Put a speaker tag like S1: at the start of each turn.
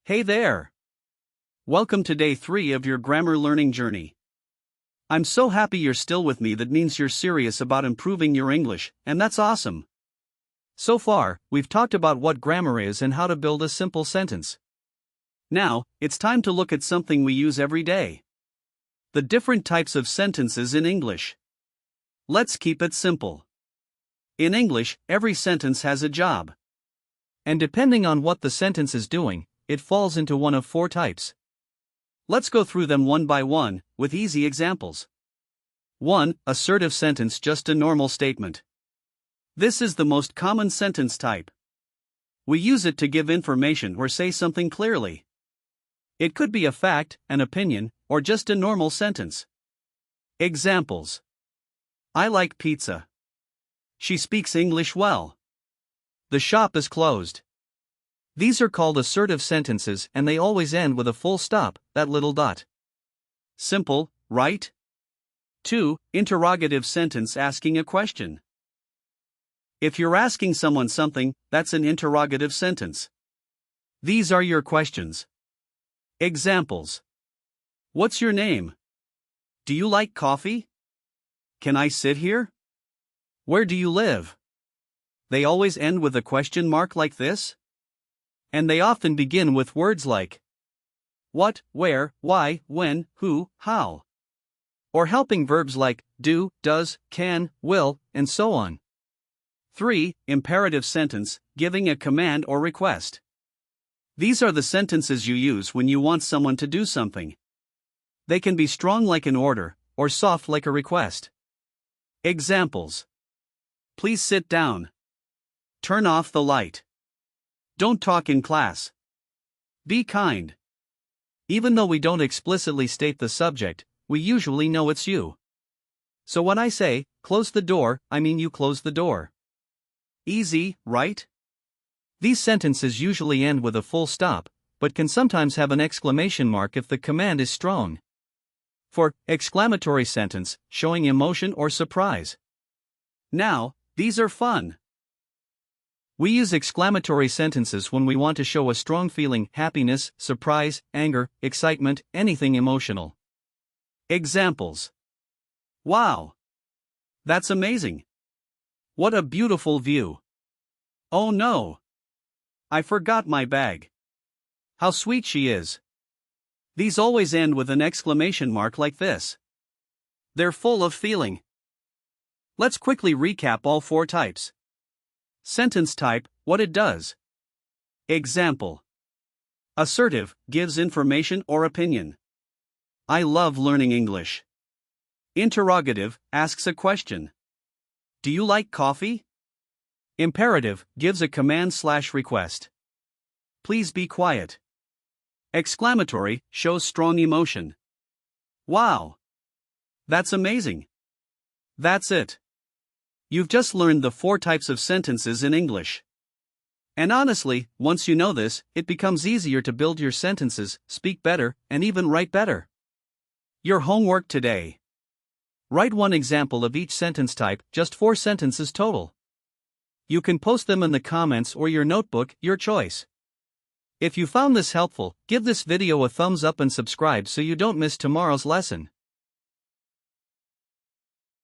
S1: Hey there! Welcome to day 3 of your grammar learning journey. I'm so happy you're still with me. That means you're serious about improving your English, and that's awesome. So far, we've talked about what grammar is and how to build a simple sentence. Now, it's time to look at something we use every day. The different types of sentences in English. Let's keep it simple. In English, every sentence has a job. And depending on what the sentence is doing, it falls into one of 4 types. Let's go through them one by one, with easy examples. 1. Assertive sentence, just a normal statement. This is the most common sentence type. We use it to give information or say something clearly. It could be a fact, an opinion, or just a normal sentence. Examples. I like pizza. She speaks English well. The shop is closed. These are called assertive sentences, and they always end with a full stop, that little dot. Simple, right? 2. Interrogative sentence, asking a question. If you're asking someone something, that's an interrogative sentence. These are your questions. Examples. What's your name? Do you like coffee? Can I sit here? Where do you live? They always end with a question mark like this. And they often begin with words like what, where, why, when, who, how. Or helping verbs like do, does, can, will, and so on. 3. Imperative sentence, giving a command or request. These are the sentences you use when you want someone to do something. They can be strong like an order, or soft like a request. Examples. Please sit down. Turn off the light. Don't talk in class. Be kind. Even though we don't explicitly state the subject, we usually know it's you. So when I say, close the door, I mean you close the door. Easy, right? These sentences usually end with a full stop, but can sometimes have an exclamation mark if the command is strong. For exclamatory sentence, showing emotion or surprise. Now, these are fun. We use exclamatory sentences when we want to show a strong feeling, happiness, surprise, anger, excitement, anything emotional. Examples. Wow! That's amazing! What a beautiful view! Oh no! I forgot my bag. How sweet she is! These always end with an exclamation mark like this. They're full of feeling. Let's quickly recap all 4 types. Sentence type, what it does. Example. Assertive, gives information or opinion. I love learning English. Interrogative, asks a question. Do you like coffee? Imperative, gives a command/request. Please be quiet. Exclamatory, shows strong emotion. Wow! That's amazing! That's it. You've just learned the 4 types of sentences in English. And honestly, once you know this, it becomes easier to build your sentences, speak better, and even write better. Your homework today. Write one example of each sentence type, just 4 sentences total. You can post them in the comments or your notebook, your choice. If you found this helpful, give this video a thumbs up and subscribe so you don't miss tomorrow's lesson.